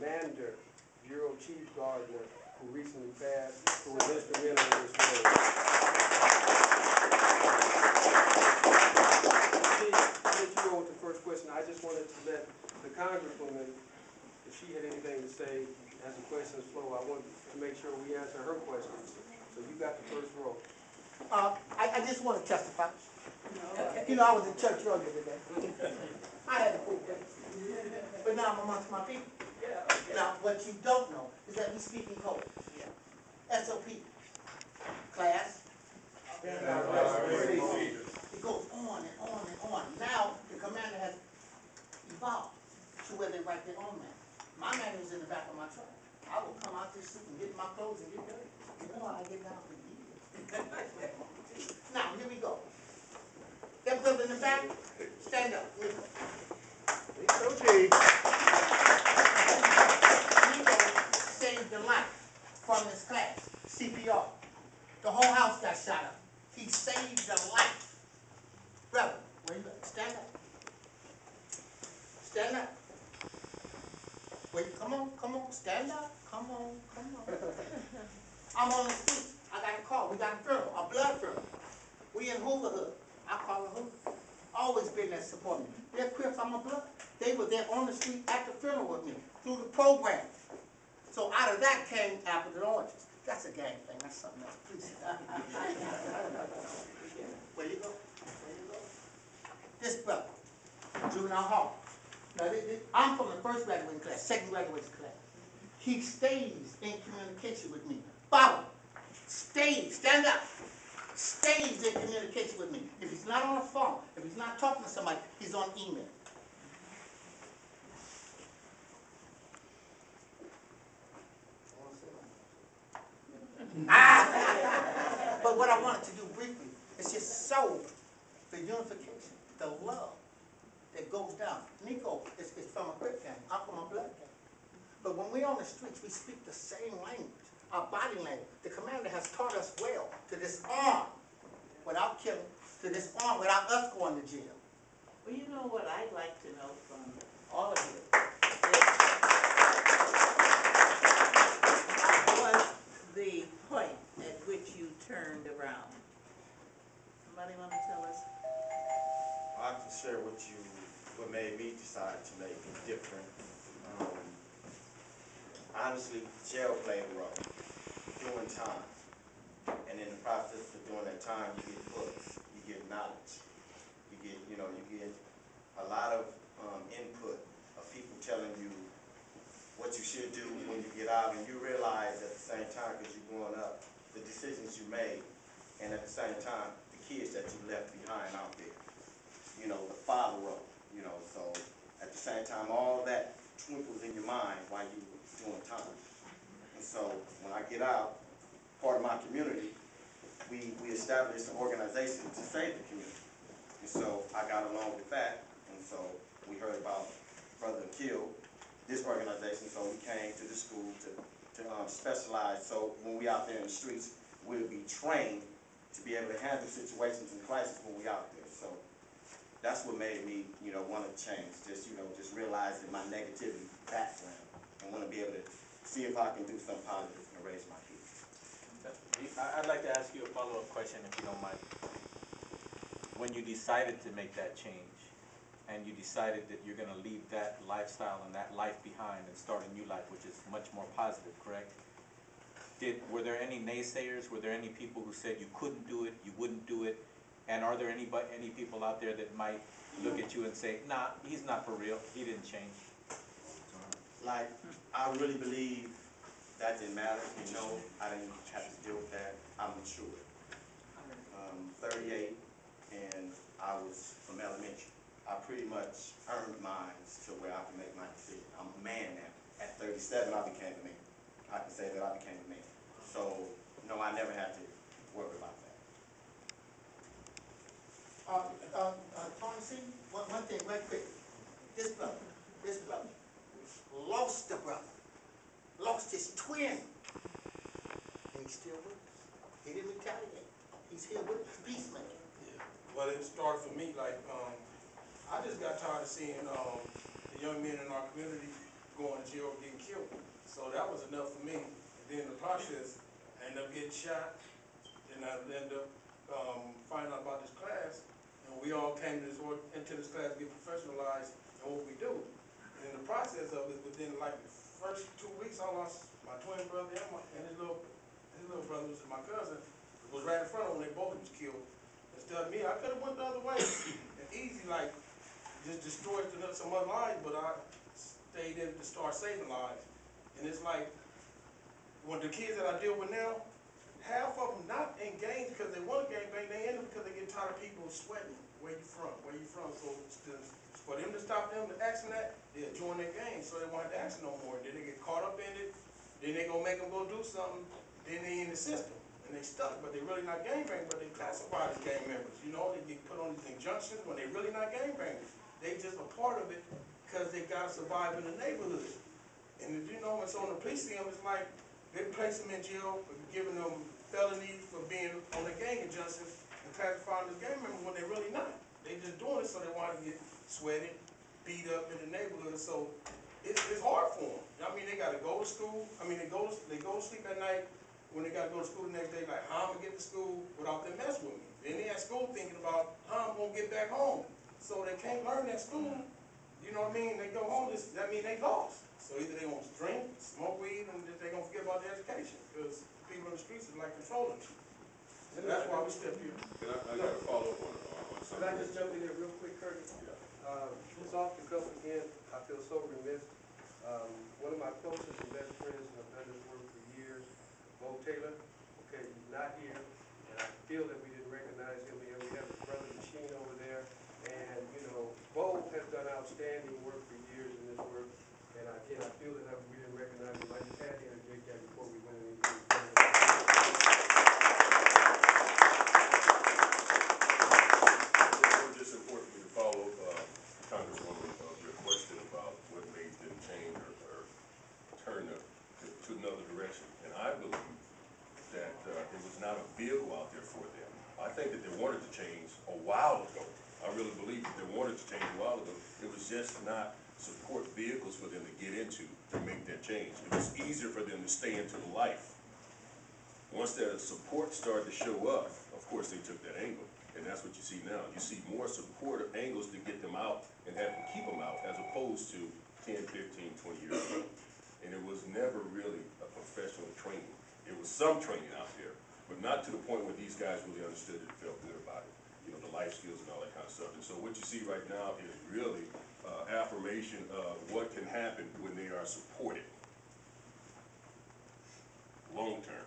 Commander, Bureau Chief Gardner, who recently passed, who was instrumental in this work. Let you go with the first question. I just wanted to let the Congresswoman, if she had anything to say as the questions flow, I wanted to make sure we answer her questions. So you got the first row. I just want to testify. You know, I was in church earlier today. I had a cool day. But now I'm amongst my people. Now, what you don't know is that we speak in code. SOP. Class. It goes on and on and on. Now, the commander has evolved to where they write their own manual. My manual's in the back of my truck. I will come out this suit and get my clothes and get dirty. You know how I get down for years. Now, here we go. That brother in the back, stand up. Here we go. Okay. He saved the life from this class, CPR. The whole house got shot up. He saved the life. Brother, where you at? Stand up. Stand up. Wait, come on, stand up. Come on. I'm on the street. I got a call. We got a funeral, a blood funeral. We in Hooverhood. I call it Hoover. Always been there supporting me. They're Crips, I'm a blood. They were there on the street at the funeral with me through the program. So out of that came apples and oranges. That's a gang thing. That's something else. Please. Where you go? This brother, juvenile hall. Now, I'm from the first graduating class, second graduating class. He stays in communication with me. Follow. Stays. Stand up. Stays in communication with me. If he's not on the phone, if he's not talking to somebody, he's on email. But what I wanted to do briefly is just show the unification, the love that goes down. Nico is from a Crip gang. I'm from a blood gang. But when we're on the streets, we speak the same language, our body language. The commander has taught us well to disarm without killing, to disarm without us going to jail. Well, you know what I'd like to know from all of you what was the point at which you turned around? Somebody want to tell us? I can share what made me decide to make it different. Honestly, jail played a role. Doing time. And in the process of doing that time, you get books, you get knowledge, you get a lot of input of people telling you what you should do when you get out, and you realize at the same time, because you're growing up, the decisions you made, and at the same time, the kids that you left behind out there. You know, the father role, so at the same time, all that twinkles in your mind while you're doing time. And so when I get out, part of my community, we established an organization to save the community. And so I got along with that, and so we heard about Brother Kill, this organization, so we came to the school to specialize. So when we out there in the streets, we'll be trained to be able to handle situations and crises when we out there. So that's what made me, want to change. Just realizing my negativity background and want to be able to see if I can do something positive and raise my kids. I'd like to ask you a follow-up question, if you don't mind. When you decided to make that change, and you decided that you're going to leave that lifestyle and that life behind and start a new life, which is much more positive, correct? Were there any naysayers? Were there any people who said you couldn't do it, you wouldn't do it? And are there any people out there that might look at you and say, nah, he's not for real, he didn't change? Like, I really believe that didn't matter. I didn't have to deal with that. I'm mature. 38, and I was from elementary. I pretty much earned mine to where I can make my decision. I'm a man now. At 37, I became a man. I can say that I became a man. So, no, I never had to worry about that. Tony C, one thing right quick. This brother lost the brother, lost his twin, and he's still with us. He didn't retaliate. He's here with us, peacemaker. Yeah. Well, it started for me like I just got tired of seeing the young men in our community going to jail or getting killed. So that was enough for me. And then in the process, I ended up getting shot, and I ended up finding out about this class, and we all came to into this class to get professionalized in what we do. And in the process of it, within like the first 2 weeks, I lost my twin brother and his little brother, which is my cousin, was right in front of them when they both was killed. Instead of me, I could have went the other way and easy, like, just destroyed some other lives, but I stayed there to start saving lives. And it's like, when the kids that I deal with now, half of them not in gangs because they want to gang bang, they end up because they get tired of people sweating. Where you from? Where you from? So for them to stop them to asking that, they'll join their gang, so they won't have to ask no more. Then they get caught up in it, then they gonna make them go do something, then they in the system. And they stuck, but they really not gang bangers, but they classified as gang members. You know, they get put on these injunctions when they really not gang bangers. They just a part of it because they gotta survive in the neighborhood. And if you know, when it's on the police team, it's like they place them in jail for giving them felonies for being on the gang injunctions and classifying as gang members when they really not. They just doing it so they want to get sweated, beat up in the neighborhood. So it's hard for them. I mean, they gotta go to school. I mean, they go to sleep at night. When they gotta go to school the next day, like, how I'm gonna get to school without them mess with me? Then they at school thinking about how I'm gonna get back home. So they can't learn at school. You know what I mean? They go home, that means they lost. So either they gonna drink, smoke weed, and they gonna forget about their education. Because people in the streets is like controlling you. So that's why we step here. I got to follow up on Could something. I just jump in there real quick, Curtis? Yeah. Just off the cuff again, I feel so remiss. One of my closest and best friends, and I've done this work for years, Bo Taylor, okay, he's not here, and I feel that we didn't recognize him here. We have his brother Machine over there, and, you know, Bo has done outstanding work for years in this work, and again, I feel that we didn't recognize him. I just had to interject that before we went into It's just important for me to follow Congresswoman, your question about what made them change or turn to another direction. And I believe that it was not a vehicle out there for them. I think that they wanted to change a while ago. I really believe that they wanted to change a while ago. It was just not support vehicles for them to get into to make that change. It was easier for them to stay into the life. Once their support started to show up, of course they took that angle. And that's what you see now. You see more supportive angles to get them out and have them keep them out as opposed to 10, 15, 20 years ago. And it was never really a professional training. It was some training out there, but not to the point where these guys really understood it and felt good about it. You know, the life skills and all that kind of stuff. And so what you see right now is really affirmation of what can happen when they are supported long term.